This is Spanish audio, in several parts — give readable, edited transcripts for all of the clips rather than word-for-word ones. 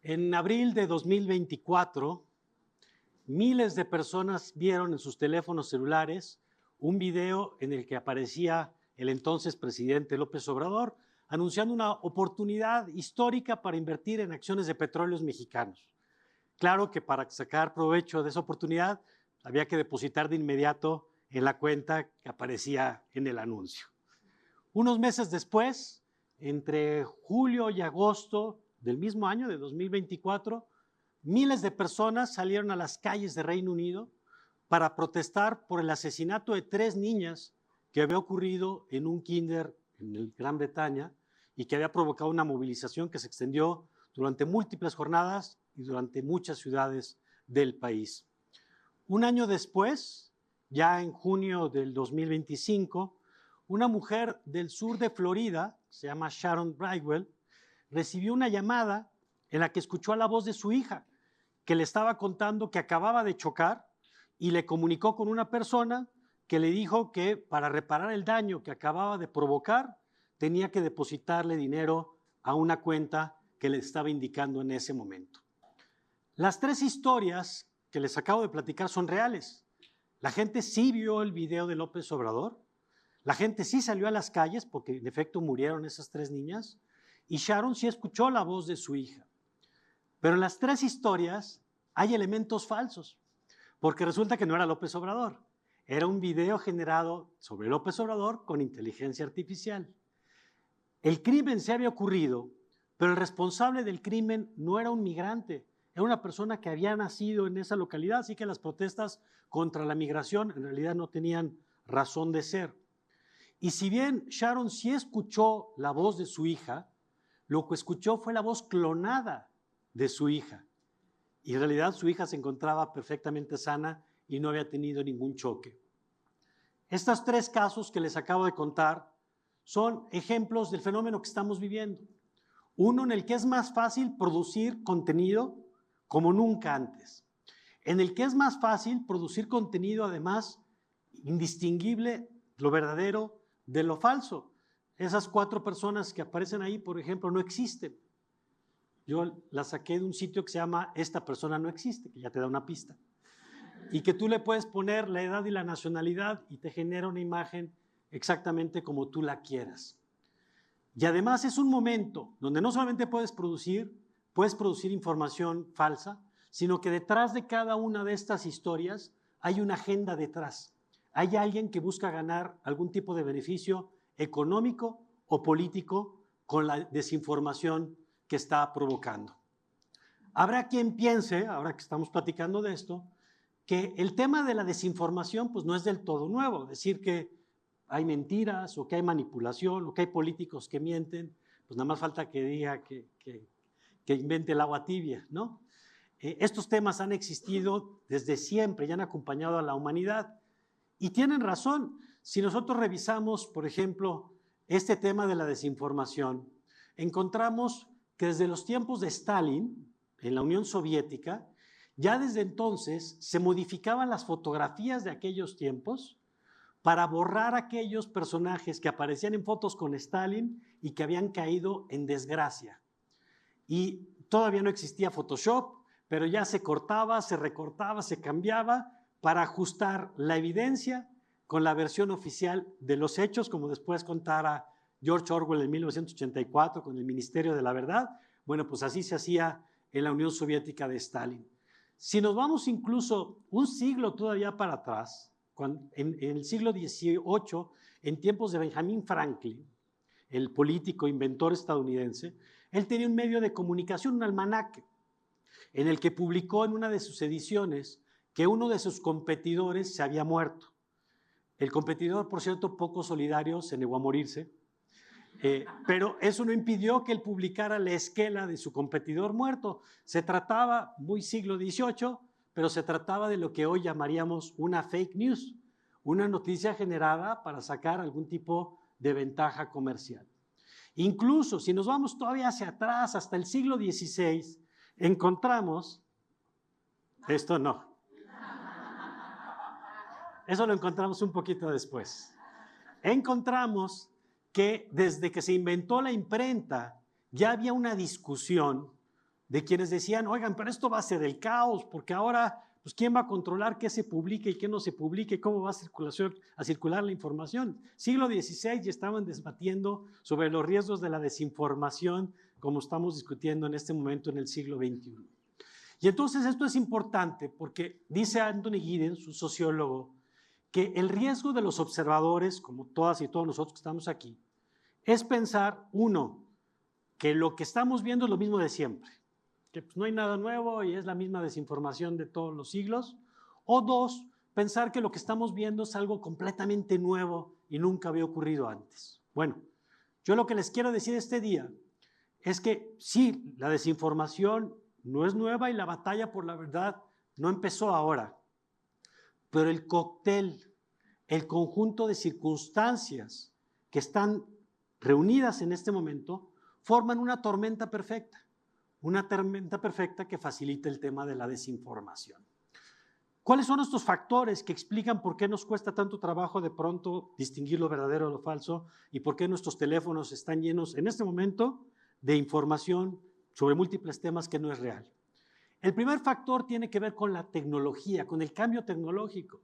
En abril de 2024, miles de personas vieron en sus teléfonos celulares un video en el que aparecía el entonces presidente López Obrador anunciando una oportunidad histórica para invertir en acciones de petróleos mexicanos. Claro que para sacar provecho de esa oportunidad había que depositar de inmediato en la cuenta que aparecía en el anuncio. Unos meses después, entre julio y agosto del mismo año, de 2024, miles de personas salieron a las calles de Reino Unido para protestar por el asesinato de 3 niñas que había ocurrido en un kinder en Gran Bretaña y que había provocado una movilización que se extendió durante múltiples jornadas y durante muchas ciudades del país. Un año después, ya en junio del 2025, una mujer del sur de Florida, se llama Sharon Brightwell, recibió una llamada en la que escuchó la voz de su hija, que le estaba contando que acababa de chocar y le comunicó con una persona que le dijo que para reparar el daño que acababa de provocar, tenía que depositarle dinero a una cuenta que le estaba indicando en ese momento. Las 3 historias que les acabo de platicar son reales. La gente sí vio el video de López Obrador, la gente sí salió a las calles porque en efecto murieron esas 3 niñas y Sharon sí escuchó la voz de su hija. Pero en las 3 historias hay elementos falsos, porque resulta que no era López Obrador, era un video generado sobre López Obrador con inteligencia artificial. El crimen se había ocurrido, pero el responsable del crimen no era un migrante, era una persona que había nacido en esa localidad, así que las protestas contra la migración en realidad no tenían razón de ser. Y si bien Sharon sí escuchó la voz de su hija, lo que escuchó fue la voz clonada de su hija. Y en realidad su hija se encontraba perfectamente sana y no había tenido ningún choque. Estos 3 casos que les acabo de contar son ejemplos del fenómeno que estamos viviendo. Uno en el que es más fácil producir contenido como nunca antes. En el que es más fácil producir contenido, además, indistinguible lo verdadero de lo falso. Esas 4 personas que aparecen ahí, por ejemplo, no existen. Yo las saqué de un sitio que se llama Esta persona no existe, que ya te da una pista. Y que tú le puedes poner la edad y la nacionalidad y te genera una imagen exactamente como tú la quieras. Y además es un momento donde no solamente puedes producir información falsa, sino que detrás de cada una de estas historias hay una agenda detrás. Hay alguien que busca ganar algún tipo de beneficio económico o político con la desinformación que está provocando. Habrá quien piense, ahora que estamos platicando de esto, que el tema de la desinformación pues no es del todo nuevo, decir que hay mentiras o que hay manipulación o que hay políticos que mienten, pues nada más falta que diga que invente el agua tibia, ¿no? Estos temas han existido desde siempre y han acompañado a la humanidad y tienen razón. Si nosotros revisamos, por ejemplo, este tema de la desinformación, encontramos que desde los tiempos de Stalin, en la Unión Soviética, ya desde entonces se modificaban las fotografías de aquellos tiempos para borrar aquellos personajes que aparecían en fotos con Stalin y que habían caído en desgracia. Y todavía no existía Photoshop, pero ya se cortaba, se recortaba, se cambiaba para ajustar la evidencia con la versión oficial de los hechos, como después contara George Orwell en 1984 con el Ministerio de la Verdad. Bueno, pues así se hacía en la Unión Soviética de Stalin. Si nos vamos incluso un siglo todavía para atrás, en el siglo XVIII, en tiempos de Benjamin Franklin, el político inventor estadounidense, él tenía un medio de comunicación, un almanaque, en el que publicó en una de sus ediciones que uno de sus competidores se había muerto. El competidor, por cierto, poco solidario, se negó a morirse, pero eso no impidió que él publicara la esquela de su competidor muerto. Se trataba, muy siglo XVIII, pero se trataba de lo que hoy llamaríamos una fake news, una noticia generada para sacar algún tipo de ventaja comercial. Incluso si nos vamos todavía hacia atrás, hasta el siglo XVI, encontramos, esto no, eso lo encontramos un poquito después, encontramos que desde que se inventó la imprenta ya había una discusión de quienes decían, oigan, pero esto va a ser el caos, porque ahora, pues, ¿quién va a controlar qué se publica y qué no se publica y cómo va a circular la información? Siglo XVI ya estaban debatiendo sobre los riesgos de la desinformación, como estamos discutiendo en este momento en el siglo XXI. Y entonces esto es importante porque dice Anthony Giddens, un sociólogo, que el riesgo de los observadores, como todas y todos nosotros que estamos aquí, es pensar, uno, que lo que estamos viendo es lo mismo de siempre, que pues no hay nada nuevo y es la misma desinformación de todos los siglos, o dos, pensar que lo que estamos viendo es algo completamente nuevo y nunca había ocurrido antes. Bueno, yo lo que les quiero decir este día es que sí, la desinformación no es nueva y la batalla por la verdad no empezó ahora, pero el cóctel, el conjunto de circunstancias que están reunidas en este momento forman una tormenta perfecta que facilita el tema de la desinformación. ¿Cuáles son estos factores que explican por qué nos cuesta tanto trabajo de pronto distinguir lo verdadero de lo falso y por qué nuestros teléfonos están llenos en este momento de información sobre múltiples temas que no es real? El primer factor tiene que ver con la tecnología, con el cambio tecnológico.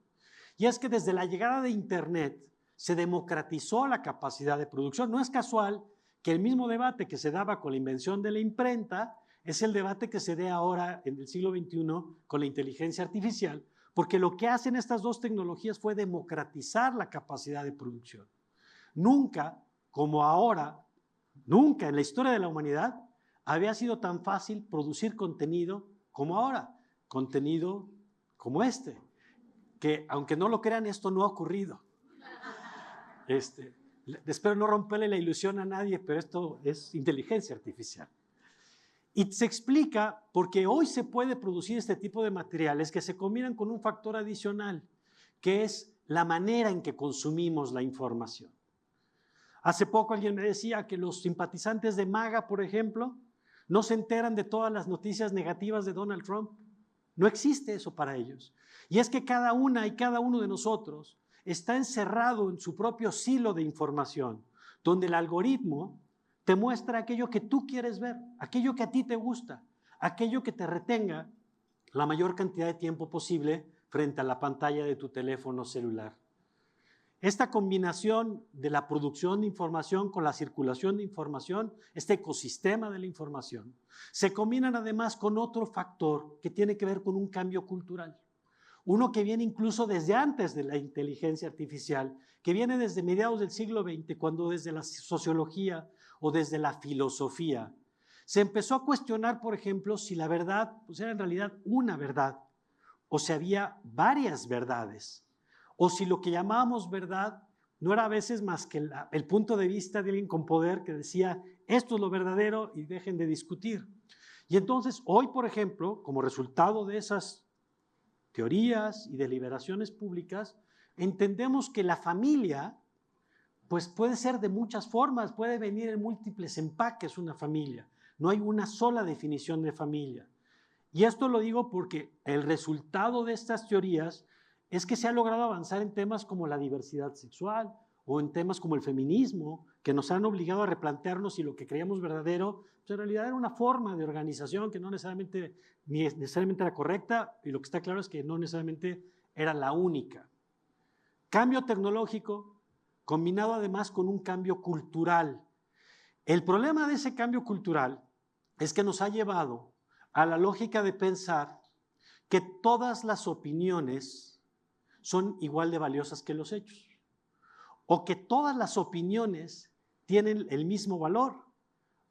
Y es que desde la llegada de Internet se democratizó la capacidad de producción. No es casual que el mismo debate que se daba con la invención de la imprenta es el debate que se dé ahora en el siglo XXI con la inteligencia artificial, porque lo que hacen estas dos tecnologías fue democratizar la capacidad de producción. Nunca, como ahora, nunca en la historia de la humanidad había sido tan fácil producir contenido como ahora, contenido como este, que aunque no lo crean, esto no ha ocurrido. Espero no romperle la ilusión a nadie, pero esto es inteligencia artificial. Y se explica porque hoy se puede producir este tipo de materiales que se combinan con un factor adicional, que es la manera en que consumimos la información. Hace poco alguien me decía que los simpatizantes de MAGA, por ejemplo, no se enteran de todas las noticias negativas de Donald Trump. No existe eso para ellos. Y es que cada una y cada uno de nosotros está encerrado en su propio silo de información, donde el algoritmo te muestra aquello que tú quieres ver, aquello que a ti te gusta, aquello que te retenga la mayor cantidad de tiempo posible frente a la pantalla de tu teléfono celular. Esta combinación de la producción de información con la circulación de información, este ecosistema de la información, se combinan además con otro factor que tiene que ver con un cambio cultural. Uno que viene incluso desde antes de la inteligencia artificial, que viene desde mediados del siglo XX, cuando desde la sociología o desde la filosofía se empezó a cuestionar, por ejemplo, si la verdad pues era en realidad una verdad o si había varias verdades, o si lo que llamábamos verdad no era a veces más que el punto de vista de alguien con poder que decía esto es lo verdadero y dejen de discutir. Y entonces hoy, por ejemplo, como resultado de esas teorías y deliberaciones públicas, entendemos que la familia pues puede ser de muchas formas, puede venir en múltiples empaques una familia, no hay una sola definición de familia. Y esto lo digo porque el resultado de estas teorías es que se ha logrado avanzar en temas como la diversidad sexual o en temas como el feminismo, que nos han obligado a replantearnos si lo que creíamos verdadero pues en realidad era una forma de organización que no necesariamente era correcta, y lo que está claro es que no necesariamente era la única. Cambio tecnológico combinado además con un cambio cultural. El problema de ese cambio cultural es que nos ha llevado a la lógica de pensar que todas las opiniones son igual de valiosas que los hechos, o que todas las opiniones tienen el mismo valor,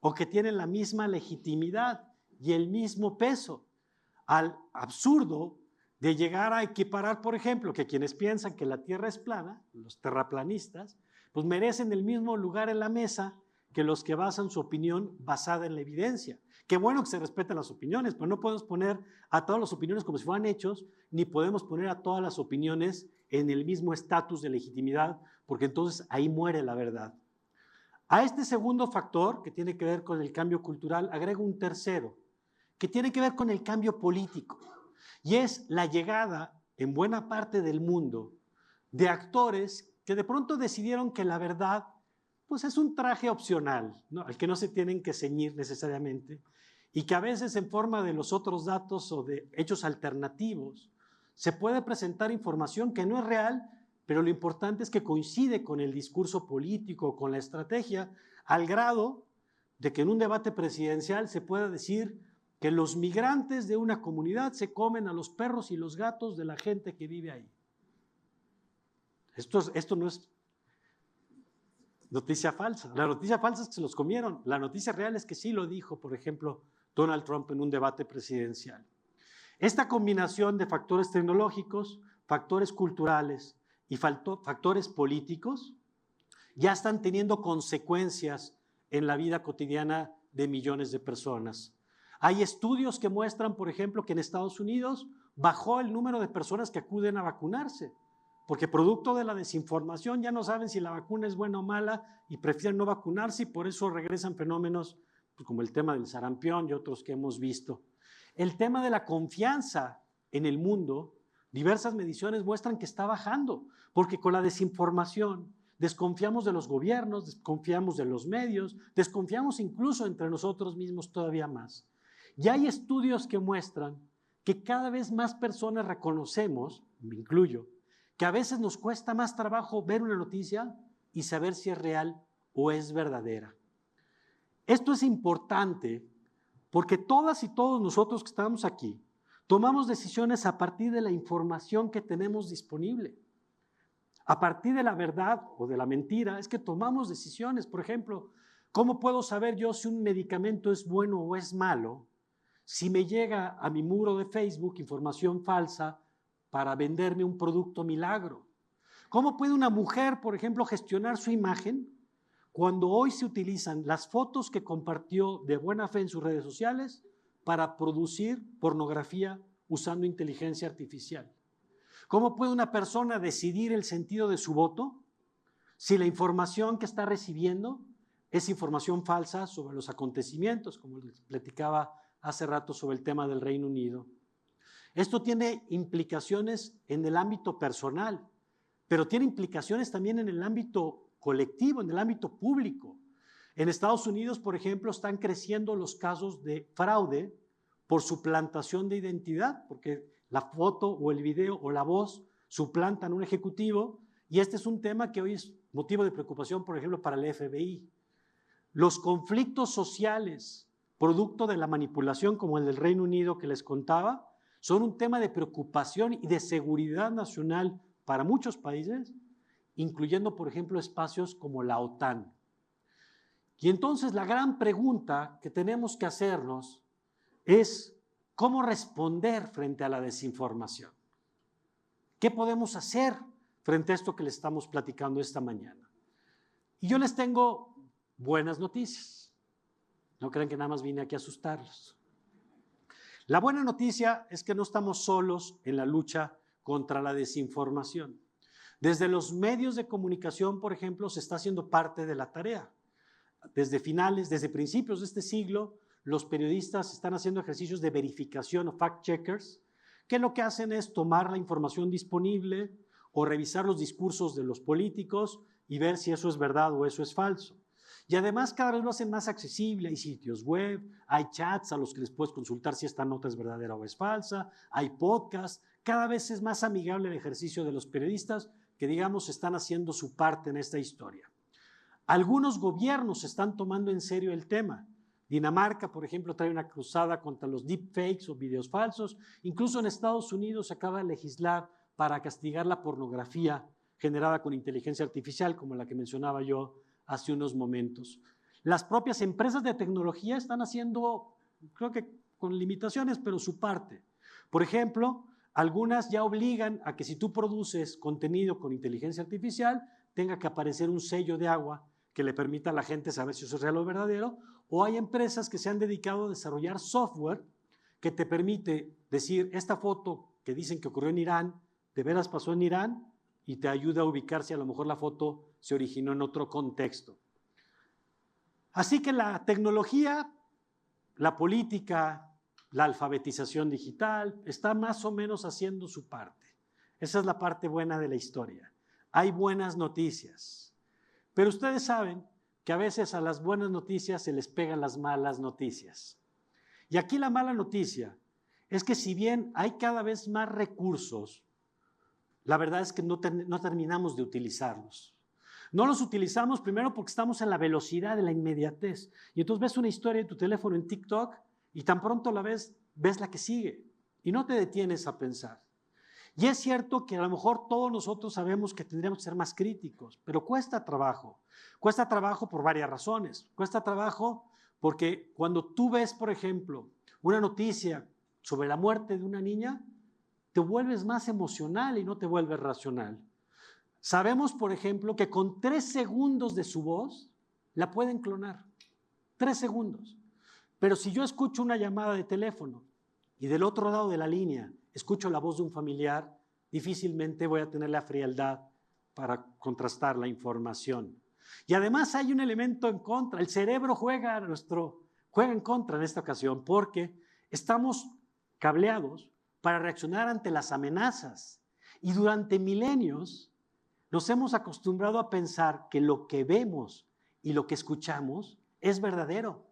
o que tienen la misma legitimidad y el mismo peso, al absurdo de llegar a equiparar, por ejemplo, que quienes piensan que la Tierra es plana, los terraplanistas, pues merecen el mismo lugar en la mesa que los que basan su opinión basada en la evidencia. Qué bueno que se respeten las opiniones, pero no podemos poner a todas las opiniones como si fueran hechos, ni podemos poner a todas las opiniones en el mismo estatus de legitimidad, porque entonces ahí muere la verdad. A este segundo factor, que tiene que ver con el cambio cultural, agrego un tercero, que tiene que ver con el cambio político, y es la llegada en buena parte del mundo de actores que de pronto decidieron que la verdad pues es un traje opcional, ¿no?, al que no se tienen que ceñir necesariamente, y que a veces en forma de los otros datos o de hechos alternativos se puede presentar información que no es real, pero lo importante es que coincide con el discurso político, con la estrategia, al grado de que en un debate presidencial se pueda decir que los migrantes de una comunidad se comen a los perros y los gatos de la gente que vive ahí. Esto no es noticia falsa. La noticia falsa es que se los comieron. La noticia real es que sí lo dijo, por ejemplo, Donald Trump en un debate presidencial. Esta combinación de factores tecnológicos, factores culturales y factores políticos ya están teniendo consecuencias en la vida cotidiana de millones de personas. Hay estudios que muestran, por ejemplo, que en Estados Unidos bajó el número de personas que acuden a vacunarse, porque producto de la desinformación ya no saben si la vacuna es buena o mala y prefieren no vacunarse y por eso regresan fenómenos como el tema del sarampión y otros que hemos visto. El tema de la confianza en el mundo, diversas mediciones muestran que está bajando, porque con la desinformación desconfiamos de los gobiernos, desconfiamos de los medios, desconfiamos incluso entre nosotros mismos todavía más. Y hay estudios que muestran que cada vez más personas reconocemos, me incluyo, que a veces nos cuesta más trabajo ver una noticia y saber si es real o es verdadera. Esto es importante porque todas y todos nosotros que estamos aquí tomamos decisiones a partir de la información que tenemos disponible. A partir de la verdad o de la mentira es que tomamos decisiones. Por ejemplo, ¿cómo puedo saber yo si un medicamento es bueno o es malo si me llega a mi muro de Facebook información falsa para venderme un producto milagro? ¿Cómo puede una mujer, por ejemplo, gestionar su imagen cuando hoy se utilizan las fotos que compartió de buena fe en sus redes sociales para producir pornografía usando inteligencia artificial? ¿Cómo puede una persona decidir el sentido de su voto si la información que está recibiendo es información falsa sobre los acontecimientos, como les platicaba hace rato sobre el tema del Reino Unido? Esto tiene implicaciones en el ámbito personal, pero tiene implicaciones también en el ámbito colectivo, en el ámbito público. En Estados Unidos, por ejemplo, están creciendo los casos de fraude por suplantación de identidad, porque la foto o el video o la voz suplantan un ejecutivo, y este es un tema que hoy es motivo de preocupación, por ejemplo, para el FBI. Los conflictos sociales, producto de la manipulación como el del Reino Unido que les contaba, son un tema de preocupación y de seguridad nacional para muchos países, incluyendo, por ejemplo, espacios como la OTAN. Y entonces la gran pregunta que tenemos que hacernos es cómo responder frente a la desinformación. ¿Qué podemos hacer frente a esto que les estamos platicando esta mañana? Y yo les tengo buenas noticias. No crean que nada más vine aquí a asustarlos. La buena noticia es que no estamos solos en la lucha contra la desinformación. Desde los medios de comunicación, por ejemplo, se está haciendo parte de la tarea. Desde principios de este siglo, los periodistas están haciendo ejercicios de verificación o fact-checkers, que lo que hacen es tomar la información disponible o revisar los discursos de los políticos y ver si eso es verdad o eso es falso. Y además cada vez lo hacen más accesible, hay sitios web, hay chats a los que les puedes consultar si esta nota es verdadera o es falsa, hay podcasts, cada vez es más amigable el ejercicio de los periodistas que, digamos, están haciendo su parte en esta historia. Algunos gobiernos están tomando en serio el tema. Dinamarca, por ejemplo, trae una cruzada contra los deepfakes o videos falsos. Incluso en Estados Unidos se acaba de legislar para castigar la pornografía generada con inteligencia artificial, como la que mencionaba yo hace unos momentos. Las propias empresas de tecnología están haciendo, creo que con limitaciones, pero su parte. Por ejemplo, algunas ya obligan a que si tú produces contenido con inteligencia artificial, tenga que aparecer un sello de agua que le permita a la gente saber si eso es real o verdadero, o hay empresas que se han dedicado a desarrollar software que te permite decir, esta foto que dicen que ocurrió en Irán, ¿de veras pasó en Irán? Y te ayuda a ubicar si a lo mejor la foto se originó en otro contexto. Así que la tecnología, la política, la alfabetización digital, está más o menos haciendo su parte. Esa es la parte buena de la historia. Hay buenas noticias. Pero ustedes saben que a veces a las buenas noticias se les pegan las malas noticias. Y aquí la mala noticia es que si bien hay cada vez más recursos, la verdad es que no terminamos de utilizarlos. No los utilizamos primero porque estamos en la velocidad de la inmediatez. Y entonces ves una historia en tu teléfono en TikTok y tan pronto la ves la que sigue y no te detienes a pensar. Y es cierto que a lo mejor todos nosotros sabemos que tendríamos que ser más críticos, pero cuesta trabajo. Cuesta trabajo por varias razones. Cuesta trabajo porque cuando tú ves, por ejemplo, una noticia sobre la muerte de una niña, te vuelves más emocional y no te vuelves racional. Sabemos, por ejemplo, que con 3 segundos de su voz la pueden clonar. 3 segundos. Pero si yo escucho una llamada de teléfono y del otro lado de la línea escucho la voz de un familiar, difícilmente voy a tener la frialdad para contrastar la información. Y además hay un elemento en contra. El cerebro juega en contra en esta ocasión porque estamos cableados para reaccionar ante las amenazas. Y durante milenios nos hemos acostumbrado a pensar que lo que vemos y lo que escuchamos es verdadero.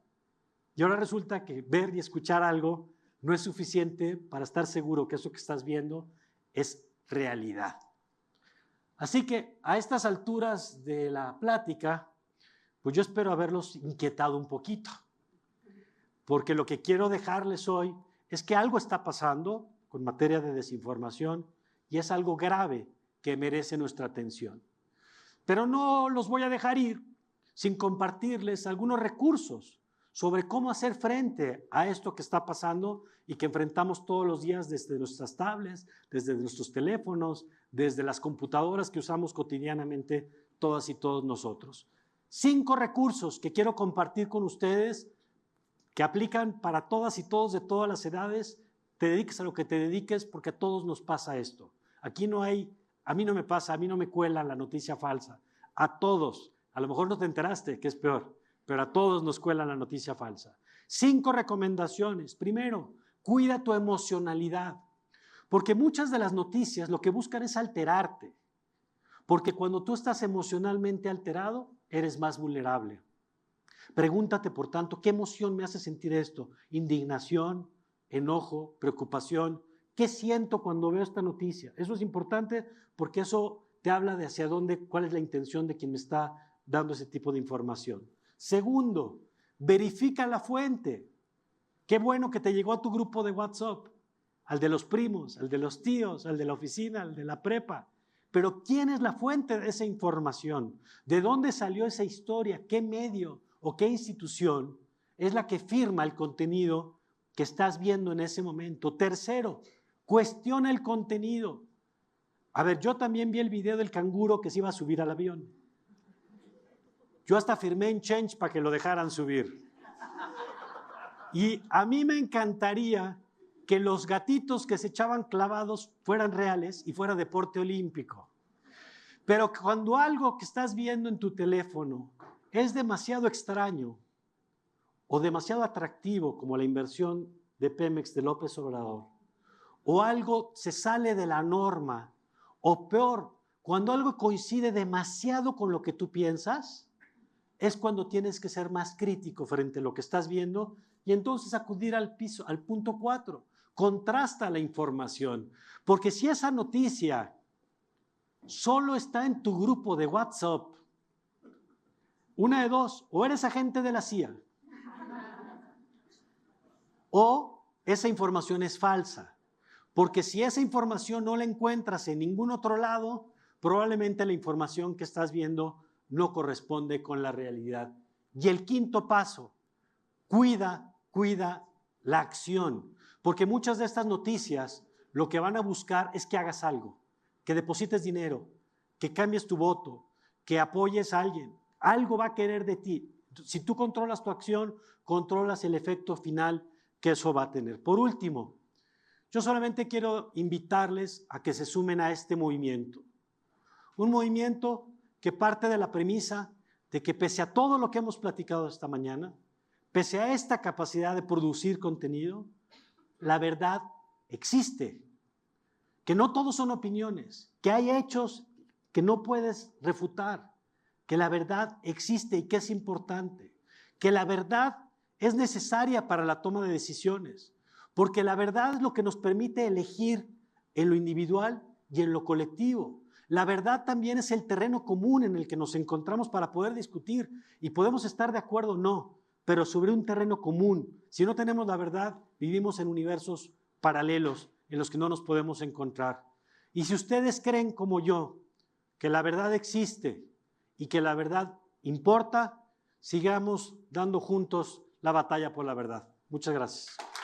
Y ahora resulta que ver y escuchar algo no es suficiente para estar seguro que eso que estás viendo es realidad. Así que a estas alturas de la plática, pues yo espero haberlos inquietado un poquito, porque lo que quiero dejarles hoy es que algo está pasando con materia de desinformación y es algo grave que merece nuestra atención. Pero no los voy a dejar ir sin compartirles algunos recursos sobre cómo hacer frente a esto que está pasando y que enfrentamos todos los días desde nuestras tablets, desde nuestros teléfonos, desde las computadoras que usamos cotidianamente todas y todos nosotros. 5 recursos que quiero compartir con ustedes que aplican para todas y todos de todas las edades. Te dediques a lo que te dediques porque a todos nos pasa esto. Aquí no hay, a mí no me pasa, a mí no me cuela la noticia falsa. A todos, a lo mejor no te enteraste, que es peor, pero a todos nos cuelan la noticia falsa. 5 recomendaciones. Primero, cuida tu emocionalidad, porque muchas de las noticias lo que buscan es alterarte, porque cuando tú estás emocionalmente alterado, eres más vulnerable. Pregúntate, por tanto, ¿qué emoción me hace sentir esto? Indignación, enojo, preocupación. ¿Qué siento cuando veo esta noticia? Eso es importante porque eso te habla de hacia dónde, cuál es la intención de quien me está dando ese tipo de información. Segundo, verifica la fuente. Qué bueno que te llegó a tu grupo de WhatsApp, al de los primos, al de los tíos, al de la oficina, al de la prepa. Pero ¿quién es la fuente de esa información? ¿De dónde salió esa historia? ¿Qué medio o qué institución es la que firma el contenido que estás viendo en ese momento? Tercero, cuestiona el contenido. A ver, yo también vi el video del canguro que se iba a subir al avión. Yo hasta firmé en Change para que lo dejaran subir. Y a mí me encantaría que los gatitos que se echaban clavados fueran reales y fuera deporte olímpico. Pero cuando algo que estás viendo en tu teléfono es demasiado extraño o demasiado atractivo, como la inversión de Pemex de López Obrador, o algo se sale de la norma, o peor, cuando algo coincide demasiado con lo que tú piensas, es cuando tienes que ser más crítico frente a lo que estás viendo y entonces acudir al punto 4. Contrasta la información, porque si esa noticia solo está en tu grupo de WhatsApp, una de dos, o eres agente de la CIA, o esa información es falsa. Porque si esa información no la encuentras en ningún otro lado, probablemente la información que estás viendo no corresponde con la realidad. Y el quinto paso, cuida la acción. Porque muchas de estas noticias lo que van a buscar es que hagas algo, que deposites dinero, que cambies tu voto, que apoyes a alguien. Algo va a querer de ti. Si tú controlas tu acción, controlas el efecto final que eso va a tener. Por último, yo solamente quiero invitarles a que se sumen a este movimiento. Un movimiento que parte de la premisa de que pese a todo lo que hemos platicado esta mañana, pese a esta capacidad de producir contenido, la verdad existe, que no todos son opiniones, que hay hechos que no puedes refutar, que la verdad existe y que es importante, que la verdad es necesaria para la toma de decisiones, porque la verdad es lo que nos permite elegir en lo individual y en lo colectivo. La verdad también es el terreno común en el que nos encontramos para poder discutir, y podemos estar de acuerdo o no, pero sobre un terreno común. Si no tenemos la verdad, vivimos en universos paralelos en los que no nos podemos encontrar. Y si ustedes creen como yo que la verdad existe y que la verdad importa, sigamos dando juntos la batalla por la verdad. Muchas gracias.